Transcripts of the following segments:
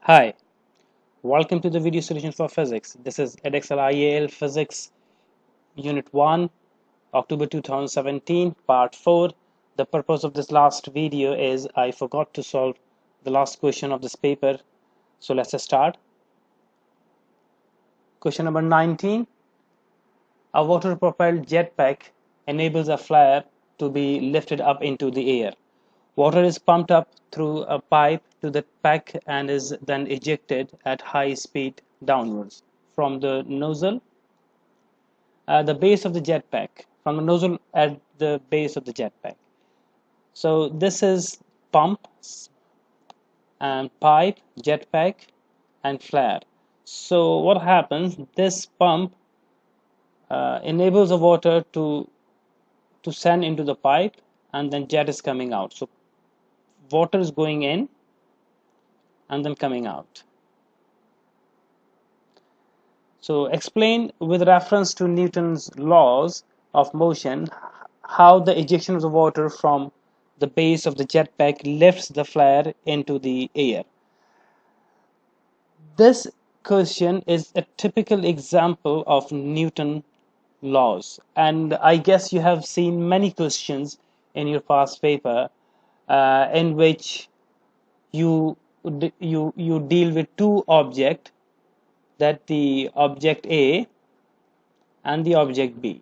Hi, welcome to the video solution for physics. This is Edexcel IAL Physics Unit 1, October 2017, Part 4. The purpose of this last video is I forgot to solve the last question of this paper. So let's start. Question number 19. A water-propelled jetpack enables a flare to be lifted up into the air. Water is pumped up through a pipe to the pack and is then ejected at high speed downwards from the nozzle at the base of the jetpack, from the nozzle at the base of the jetpack. So this is pump and pipe, jetpack, and flare. So what happens? This pump enables the water to send into the pipe, and then jet is coming out. So water is going in and then coming out. So explain with reference to Newton's laws of motion how the ejection of the water from the base of the jetpack lifts the flare into the air. This question is a typical example of Newton laws, and I guess you have seen many questions in your past paper in which you deal with two objects, that the object A and the object B.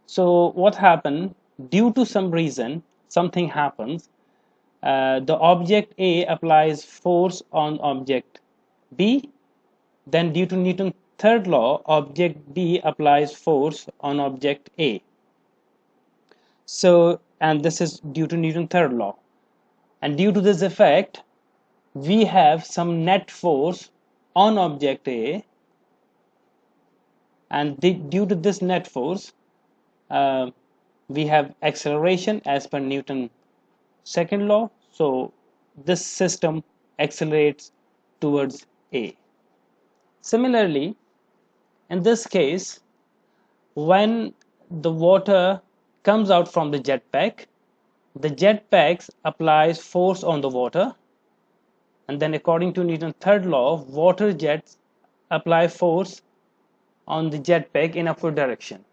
So what happened? Due to some reason, something happens. The object A applies force on object B. Then due to Newton's third law, object B applies force on object A. So, and this is due to Newton's third law. And due to this effect, we have some net force on object A. And due to this net force, we have acceleration as per Newton's second law. So this system accelerates towards A. Similarly, in this case, when the water comes out from the jetpack applies force on the water, and then according to Newton's third law, water jets apply force on the jetpack in upward direction.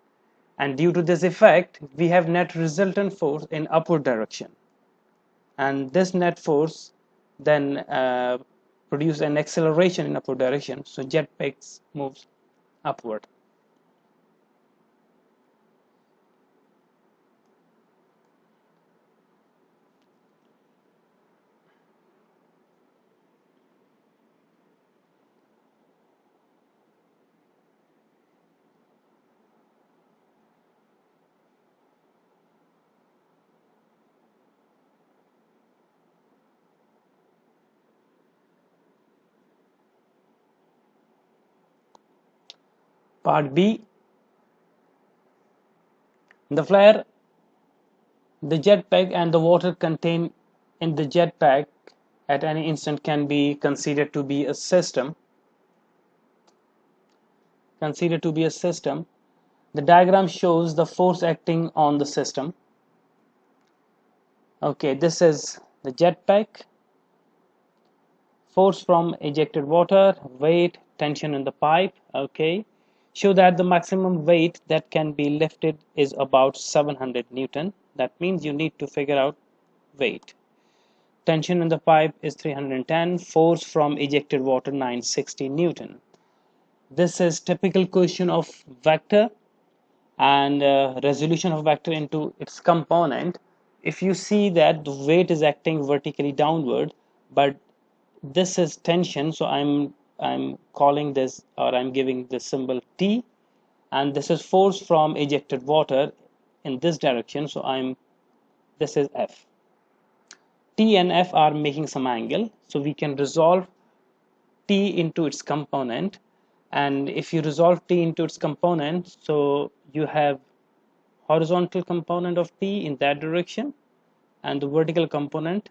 And due to this effect, we have net resultant force in upward direction. And this net force then produce an acceleration in upward direction. So jetpack moves upward. Part B. The flare, the jetpack, and the water contained in the jetpack at any instant can be considered to be a system. The diagram shows the force acting on the system. Okay, this is the jetpack, force from ejected water, weight, tension in the pipe. Okay, show that the maximum weight that can be lifted is about 700 Newton. That means you need to figure out weight. Tension in the pipe is 310, force from ejected water 960 Newton. This is typical question of vector and resolution of vector into its component. If you see that the weight is acting vertically downward, but this is tension, so I'm calling this, or I'm giving the symbol T, and this is force from ejected water in this direction, so this is F. T and F are making some angle, so we can resolve T into its component. And if you resolve T into its component, so you have horizontal component of T in that direction and the vertical component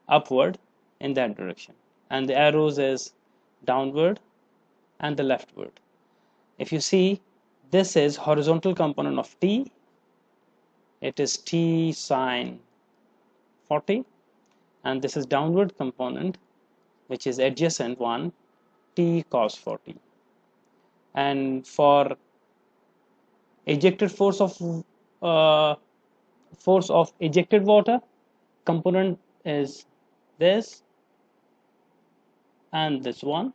upward in that direction, and the arrows is downward and the leftward. If you see, this is horizontal component of T, it is T sine 40, and this is downward component which is adjacent one, T cos 40. And for ejected uh, force of ejected water, component is this and this one.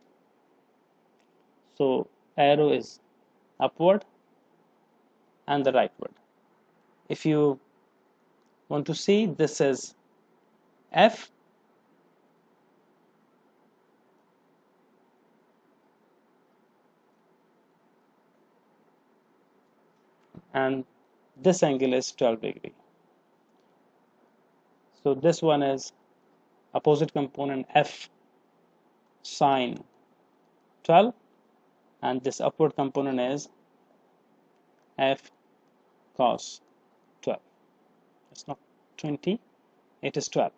So arrow is upward and the rightward. If you want to see, this is F, and this angle is 12 degree. So this one is opposite component F sine 12, and this upward component is F cos 12. It's not 20, it is 12.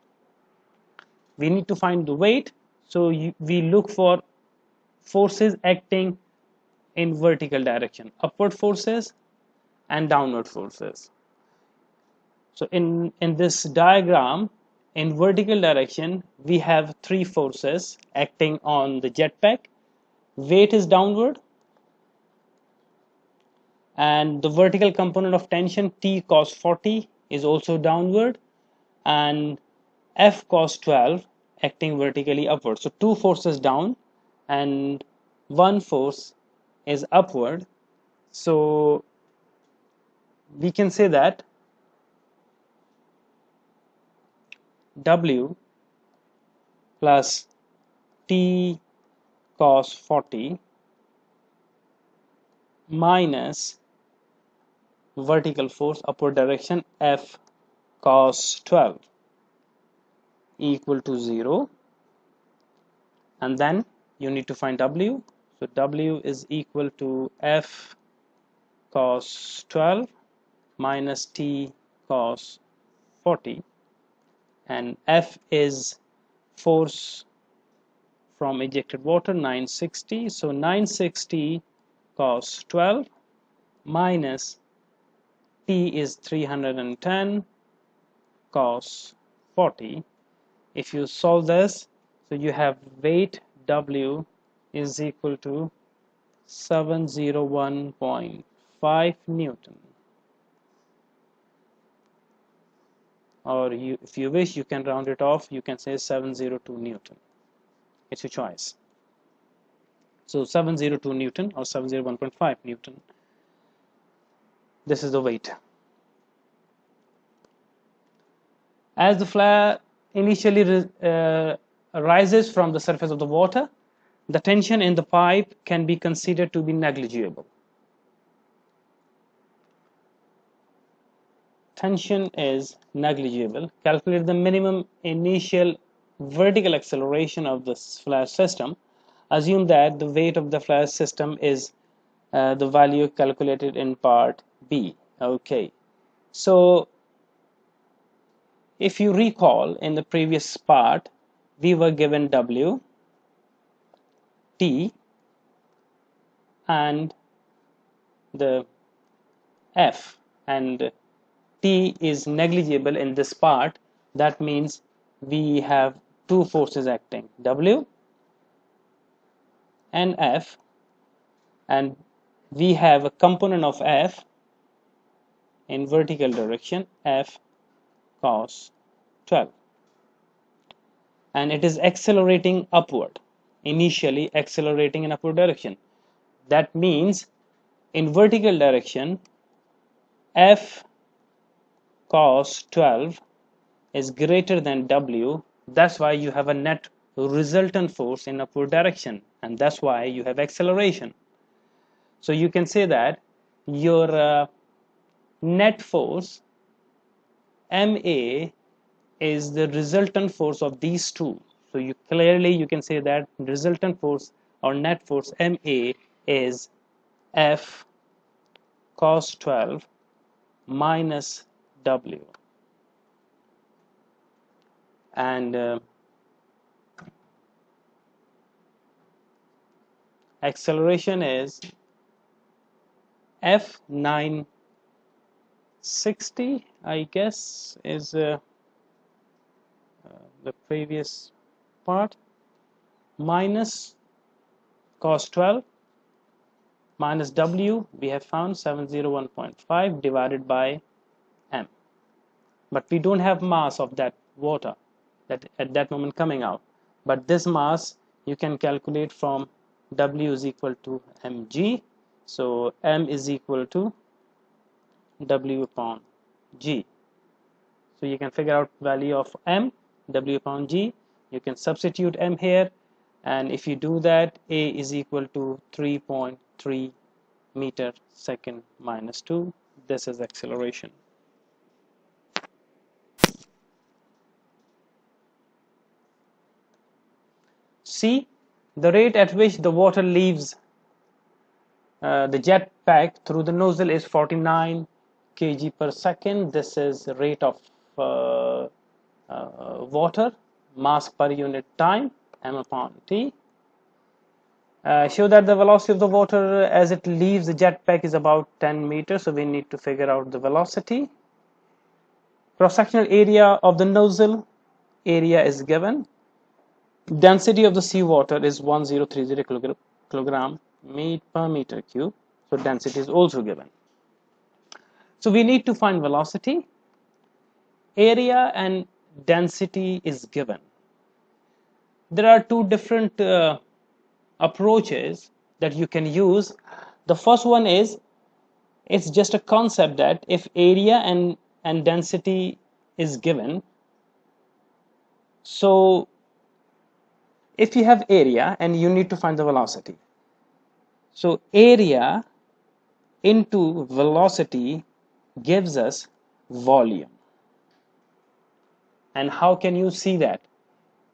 We need to find the weight, so we look for forces acting in vertical direction, upward forces and downward forces. So in this diagram, in vertical direction, we have three forces acting on the jetpack. Weight is downward, and the vertical component of tension T cos 40 is also downward, and F cos 12 acting vertically upward. So two forces down and one force is upward. So we can say that W plus T cos 40 minus vertical force upward direction F cos 12 equal to 0, and then you need to find W. So W is equal to F cos 12 minus T cos 40, and F is force from ejected water 960, so 960 cos 12 minus T is 310 cos 40. If you solve this, so you have weight W is equal to 701.5 Newton, or if you wish, you can round it off, you can say 702 Newton. It's your choice. So 702 Newton or 701.5 Newton. This is the weight. As the flare initially rises from the surface of the water, the tension in the pipe can be considered to be negligible. Tension is negligible. Calculate the minimum initial vertical acceleration of the flare system. Assume that the weight of the flare system is the value calculated in part B. Okay, so if you recall, in the previous part, we were given W, T, and the F, and T is negligible in this part. That means we have two forces acting, W and F, and we have a component of F in vertical direction, F cos 12, and it is accelerating upward, initially accelerating in upward direction. That means in vertical direction, F cos 12 is greater than W. That's why you have a net resultant force in upward direction, and that's why you have acceleration. So you can say that your net force MA is the resultant force of these two. So you can say that resultant force or net force MA is F cos 12 minus W, and acceleration is F 960, I guess, is the previous part. minus cos 12 minus W, we have found 701.5 divided by M. But we don't have mass of that water that at that moment coming out. But this mass you can calculate from W is equal to mg. So M is equal to W upon G. So you can figure out value of M, W upon G. You can substitute M here, and if you do that, A is equal to 3.3 meter second minus 2. This is acceleration. C, the rate at which the water leaves the jet pack through the nozzle is 49 kg per second. This is the rate of water, mass per unit time, m upon t. Show that the velocity of the water as it leaves the jet pack is about 10 meters, so we need to figure out the velocity. Cross-sectional area of the nozzle area is given. Density of the seawater is 1030 kilogram per meter cube, so density is also given. So we need to find velocity, area, and density is given. There are two different approaches that you can use. The first one is, it's just a concept that if area and density is given, so if you have area and you need to find the velocity, so area into velocity gives us volume. And how can you see that?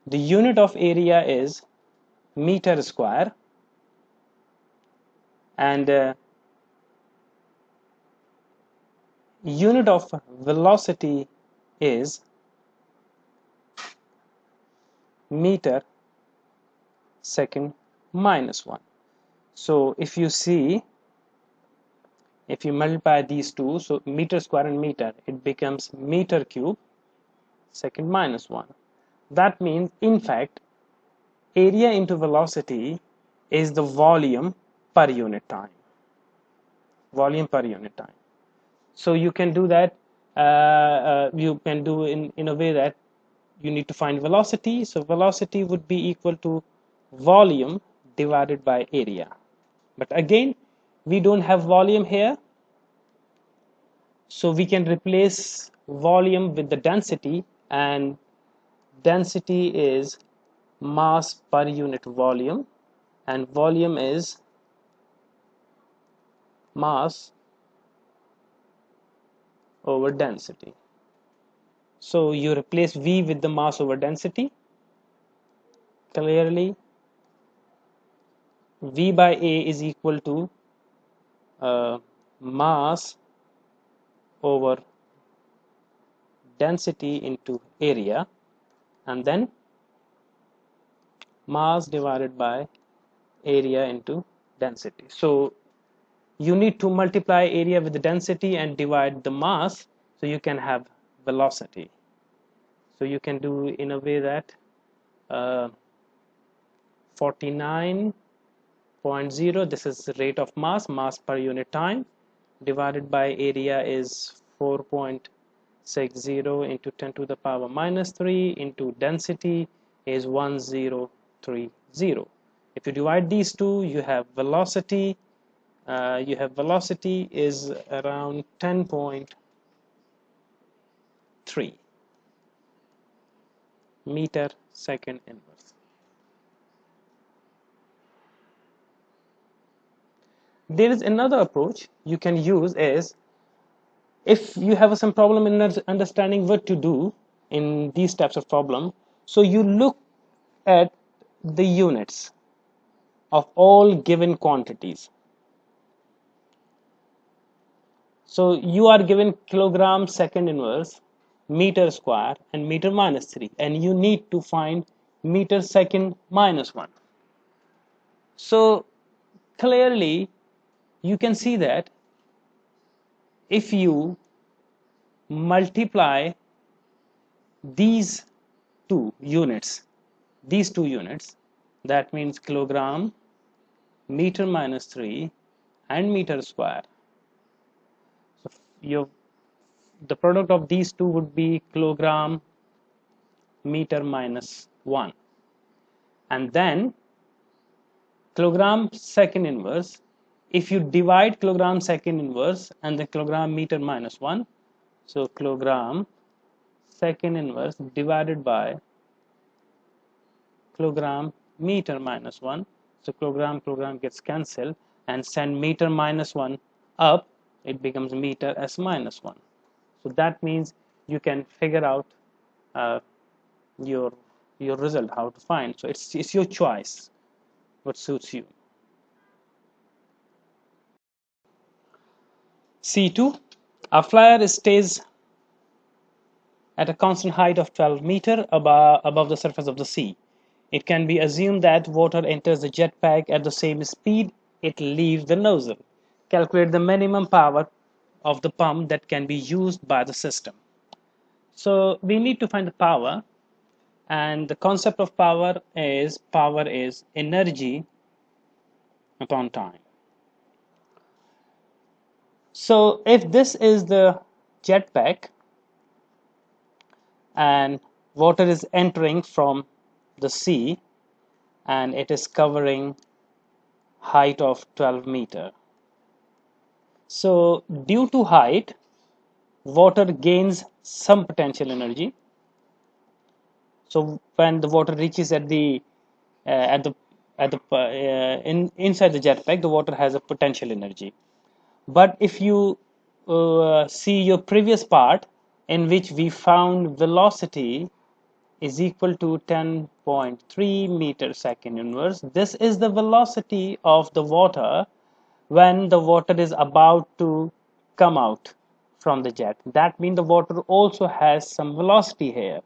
The unit of area is meter square, and unit of velocity is meter second minus 1. So if you see, if you multiply these two, so meter square and meter, it becomes meter cube second minus 1. That means, in fact, area into velocity is the volume per unit time. Volume per unit time. So you can do that. You can do in a way that you need to find velocity. So velocity would be equal to volume divided by area. But again, we don't have volume here, so we can replace volume with the density, and density is mass per unit volume, and volume is mass over density. So you replace V with the mass over density. Clearly, V by A is equal to mass over density into area, and then mass divided by area into density. So you need to multiply area with the density and divide the mass, so you can have velocity. So you can do in a way that 49.0, this is the rate of mass per unit time, divided by area is 4.60 into 10 to the power minus 3 into density is 1030. If you divide these two, you have velocity. Velocity is around 10.3 meter second inverse. There is another approach you can use, is if you have some problem in understanding what to do in these types of problem, so you look at the units of all given quantities. So you are given kilogram second inverse, meter square, and meter minus 3, and you need to find meter second minus 1. So clearly you can see that if you multiply these two units, That means kilogram, meter minus 3, and meter square. So the product of these two would be kilogram, meter minus 1. And then kilogram second inverse, if you divide kilogram second inverse and the kilogram meter minus 1, so kilogram second inverse divided by kilogram meter minus 1, so kilogram gets cancelled, and send meter minus 1 up, it becomes meter s minus 1. So that means you can figure out uh, your result, how to find. So it's your choice what suits you. C2, a flyer stays at a constant height of 12 meters above the surface of the sea. It can be assumed that water enters the jetpack at the same speed it leaves the nozzle. Calculate the minimum power of the pump that can be used by the system. So we need to find the power, and the concept of power is energy upon time. So if this is the jetpack and water is entering from the sea and it is covering height of 12 meter. So due to height, water gains some potential energy. So when the water reaches at the inside the jetpack, the water has a potential energy. But if you see your previous part, in which we found velocity is equal to 10.3 meter second inverse, this is the velocity of the water when the water is about to come out from the jet. That means the water also has some velocity here.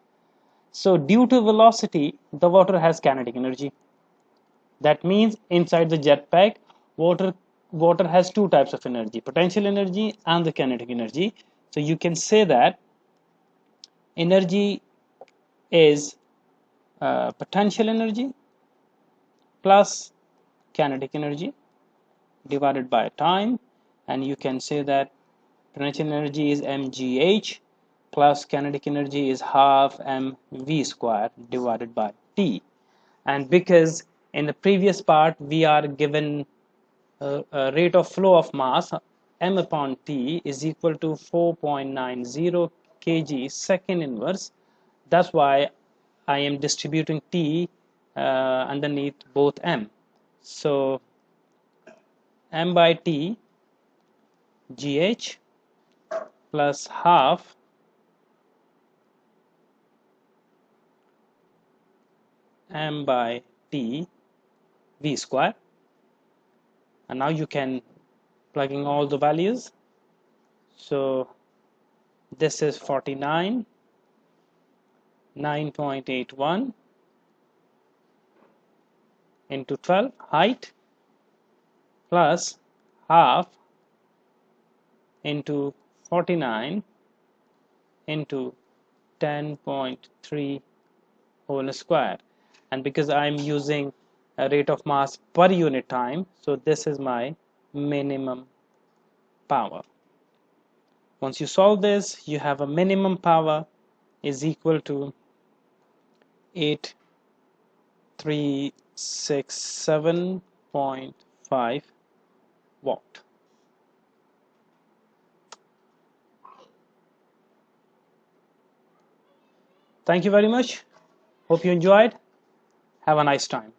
So due to velocity, the water has kinetic energy. That means inside the jetpack, water has two types of energy: potential energy and the kinetic energy. So you can say that energy is potential energy plus kinetic energy divided by time, and you can say that potential energy is mgh plus kinetic energy is half mv square divided by t. And because in the previous part we are given a rate of flow of mass m upon t is equal to 4.90 kg second inverse, that's why I am distributing t underneath both m. So m by t gh plus half m by t v square, and now you can plug in all the values. So this is 49, 9.81 into 12 height plus half into 49 into 10.3 whole square. And because I'm using a rate of mass per unit time, so this is my minimum power. Once you solve this, you have a minimum power is equal to 8367.5 watt. Thank you very much. Hope you enjoyed. Have a nice time.